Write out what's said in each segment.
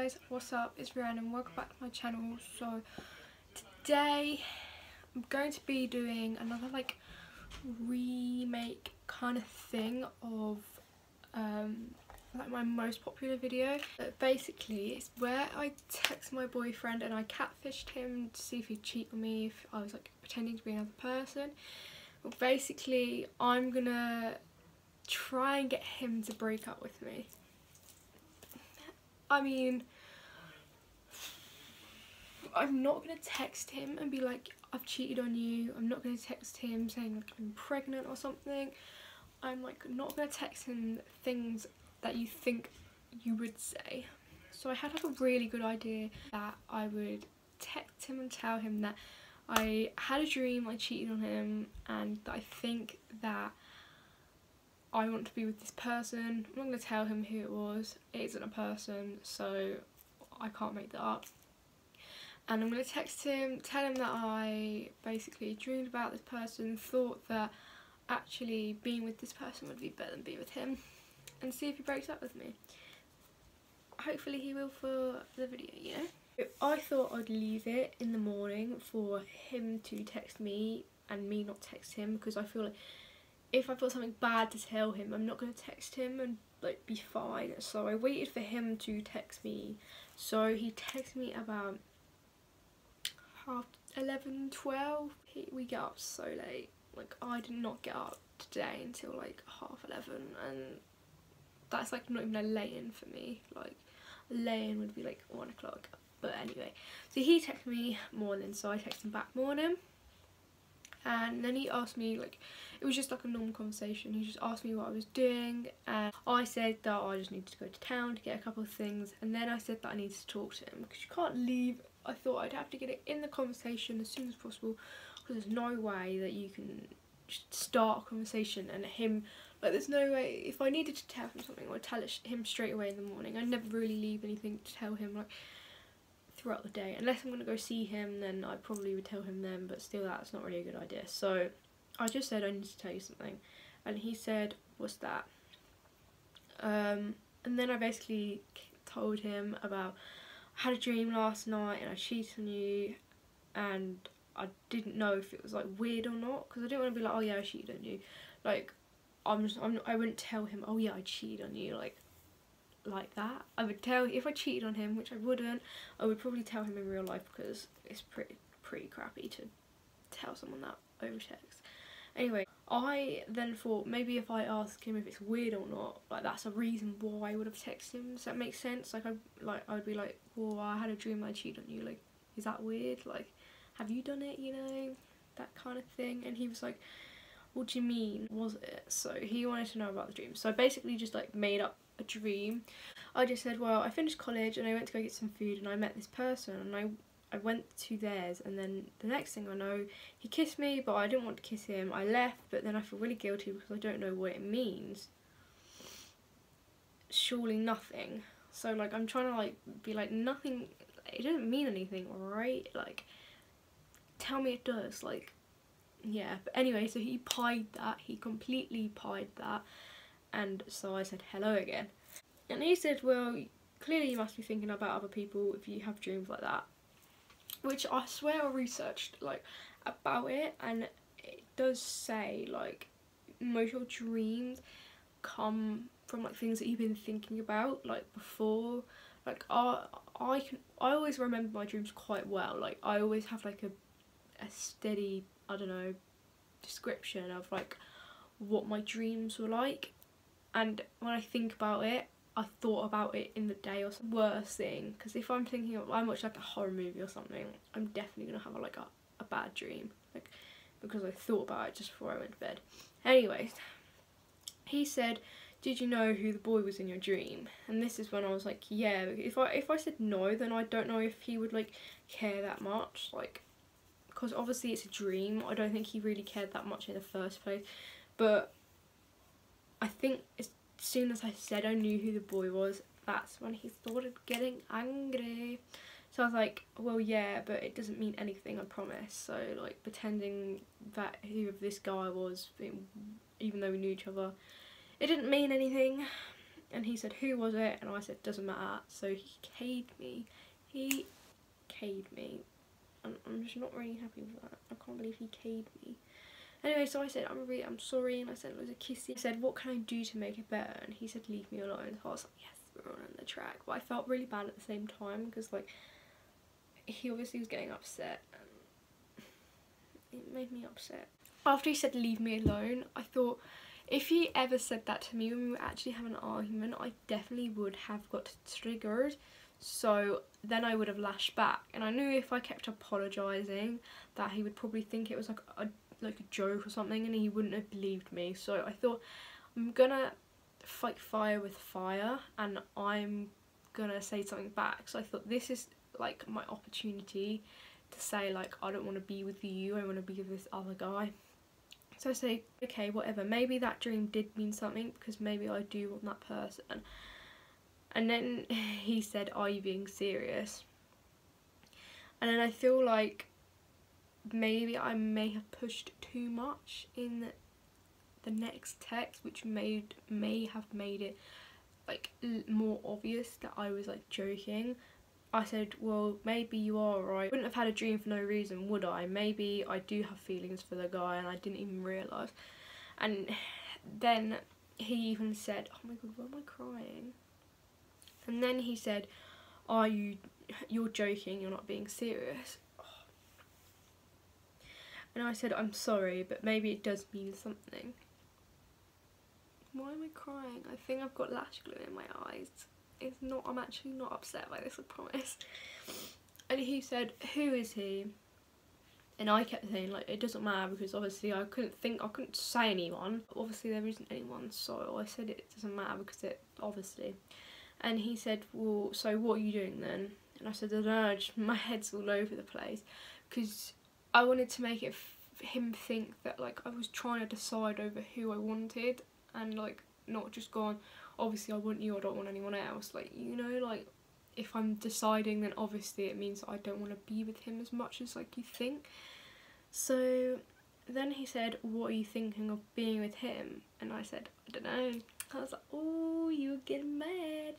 guys, what's up? It's Rihanna and welcome back to my channel. So today I'm going to be doing another like remake kind of thing of like my most popular video. But basically it's where I text my boyfriend and I catfished him to see if he'd cheat on me, if I was like pretending to be another person. But basically I'm gonna try and get him to break up with me. I mean, I'm not going to text him and be like, I've cheated on you. I'm not going to text him saying like I'm pregnant or something. I'm like not going to text him things that you think you would say. So I had like a really good idea that I would text him and tell him that I had a dream I cheated on him and that I think that I want to be with this person. I'm not going to tell him who it was. It isn't a person, so I can't make that up. And I'm going to text him, tell him that I basically dreamed about this person, thought that actually being with this person would be better than being with him, and see if he breaks up with me. Hopefully he will for the video, you know. I thought I'd leave it in the morning for him to text me and me not text him, because I feel like if I've got something bad to tell him, I'm not going to text him and like be fine. So I waited for him to text me. So he texted me about 11, 12. We get up so late. Like I did not get up today until like 11:30, and that's like not even a lay-in for me. Like a lay-in would be like 1 o'clock. But anyway, so he texted me morning, so I texted him back morning. And then he asked me, like, it was just like a normal conversation. He just asked me what I was doing, and I said that I just needed to go to town to get a couple of things, and then I said that I needed to talk to him because you can't leave. I thought I'd have to get it in the conversation as soon as possible, because there's no way that you can just start a conversation and him, like, there's no way. If I needed to tell him something, I'd tell him straight away in the morning. I never really leave anything to tell him like throughout the day, unless I'm gonna go see him, then I probably would tell him then, but still that's not really a good idea. So I just said I need to tell you something, and he said, what's that? And then I basically told him about I had a dream last night and I cheated on you, and I didn't know if it was like weird or not, because I didn't want to be like, oh yeah, I cheated on you. Like I wouldn't tell him, oh yeah, I cheated on you, like that. I would tell, if I cheated on him, which I wouldn't, I would probably tell him in real life, because it's pretty crappy to tell someone that over text. Anyway, I then thought maybe if I ask him if it's weird or not, like that's a reason why I would have texted him. Does that make sense? Like I would be like, well, I had a dream I cheated on you. Like, is that weird? Like, have you done it? You know, that kind of thing. And he was like, what do you mean? Was it? So he wanted to know about the dream. So I basically just like made up a dream. I just said, well, I finished college and I went to go get some food and I met this person, and I went to theirs, and then the next thing I know, he kissed me, but I didn't want to kiss him. I left, but then I feel really guilty because I don't know what it means. Surely nothing. So like I'm trying to like be like, nothing, it doesn't mean anything, right? Like tell me it does. Like yeah. But anyway, so he pied that, he completely pied that. And so I said hello again, and he said, well, clearly you must be thinking about other people if you have dreams like that, which I swear I researched like about it, and it does say like most of your dreams come from like things that you've been thinking about like before. Like I always remember my dreams quite well. Like I always have like a steady, I don't know, description of like what my dreams were like. And when I think about it, I thought about it in the day or something. Worst thing, because if I'm thinking of, I watch like a horror movie or something, I'm definitely gonna have like a bad dream, like because I thought about it just before I went to bed. Anyways, he said, did you know who the boy was in your dream? And this is when I was like, yeah. If I said no, then I don't know if he would like care that much, like, because obviously it's a dream. I don't think he really cared that much in the first place, but I think as soon as I said I knew who the boy was, that's when he started getting angry. So I was like, well, yeah, but it doesn't mean anything, I promise. So like pretending that who this guy was, even though we knew each other, it didn't mean anything. and he said, who was it? And I said, doesn't matter. So he K'd me. He K'd me. And I'm just not really happy with that. I can't believe he K'd me. Anyway, so I said, I'm sorry, and I said, loads of kissing. I said, what can I do to make it better? And he said, leave me alone. So I was like, yes, we're on the track. But I felt really bad at the same time, because like, he obviously was getting upset, and it made me upset. After he said, leave me alone, I thought, if he ever said that to me when we were actually having an argument, I definitely would have got triggered. So then I would have lashed back, and I knew if I kept apologising that he would probably think it was like a joke or something, and he wouldn't have believed me. So I thought, I'm gonna fight fire with fire, and I'm gonna say something back. So I thought, this is like my opportunity to say, like, I don't want to be with you, I want to be with this other guy. So I say, okay, whatever, maybe that dream did mean something, because maybe I do want that person. And then he said, are you being serious? And then I feel like maybe I may have pushed too much in the next text, which may have made it like more obvious that I was like joking. I said, well, maybe you are right. I wouldn't have had a dream for no reason, would I? Maybe I do have feelings for the guy and I didn't even realise. And then he even said, oh my god, why am I crying? And then he said, you're joking, you're not being serious. And I said, I'm sorry, but maybe it does mean something. Why am I crying? I think I've got lash glue in my eyes. It's not, I'm actually not upset by this, I promise. And he said, who is he? And I kept saying, like, it doesn't matter, because obviously I couldn't say anyone. Obviously there isn't anyone, so I said it doesn't matter because it, obviously. And he said, well, so what are you doing then? And I said, I don't know, just my head's all over the place, because I wanted to make it him think that like I was trying to decide over who I wanted, and like not just gone, obviously I want you, I don't want anyone else. Like, you know, like if I'm deciding, then obviously it means that I don't want to be with him as much as like you think. So then he said, what are you thinking of being with him? And I said, I don't know. I was like, oh, you're getting mad,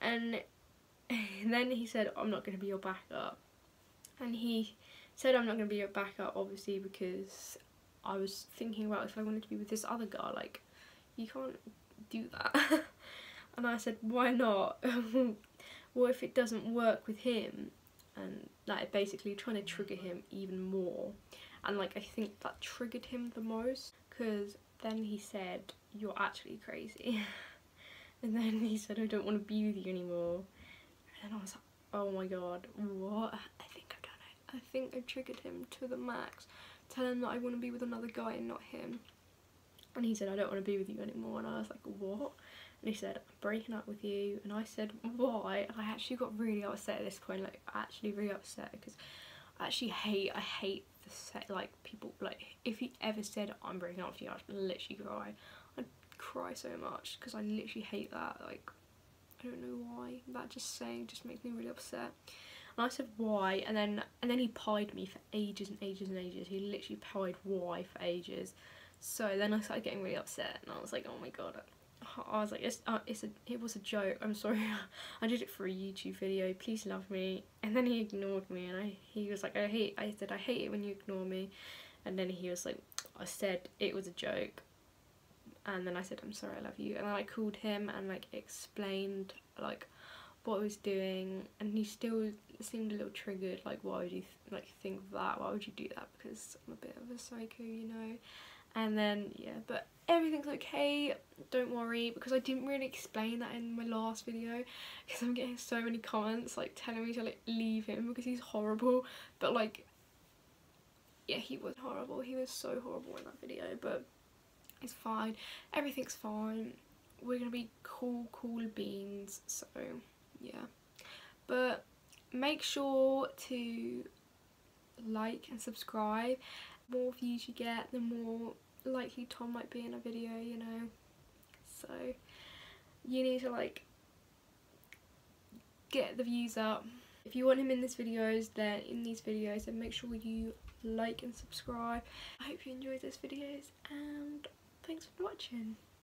and then he said, I'm not going to be your backup. And he said, I'm not going to be your backup, obviously, because I was thinking about if I wanted to be with this other guy, like, you can't do that. And I said, why not? What if it doesn't work with him? And like basically trying to trigger him even more. And like I think that triggered him the most, because then he said, you're actually crazy. And then he said, I don't want to be with you anymore. And I was like, oh my god, what? I think I've done it. I think I've triggered him to the max. Tell him that I want to be with another guy and not him. And he said, I don't want to be with you anymore. And I was like, what? And he said, I'm breaking up with you. And I said, why? And I actually got really upset at this point, like actually really upset, because I hate the set, like people, like if he ever said I'm breaking up with you, I'd literally cry. I'd cry so much, because I literally hate that. Like, I don't know why, that just saying just makes me really upset. And I said, why? And then he pied me for ages and ages and ages. He literally pied why for ages. So then I started getting really upset, and I was like, oh my god. I was like, it was a joke, I'm sorry. I did it for a YouTube video, please love me. And then he ignored me, and he was like, I said, I hate it when you ignore me. And then he was like, I said it was a joke. And then I said, I'm sorry, I love you. And then I called him and like explained like what I was doing, and he still seemed a little triggered, like, why would you think of that, why would you do that, because I'm a bit of a psycho, you know. And then yeah, but everything's okay, don't worry, because I didn't really explain that in my last video, because I'm getting so many comments like telling me to like leave him because he's horrible. But like, yeah, he was horrible, he was so horrible in that video. But it's fine, everything's fine, we're gonna be cool beans. So yeah, but make sure to like and subscribe. The more views you get, the more likely Tom might be in a video, you know. So you need to like get the views up. If you want him in these videos, then make sure you like and subscribe. I hope you enjoyed this videos, and thanks for watching.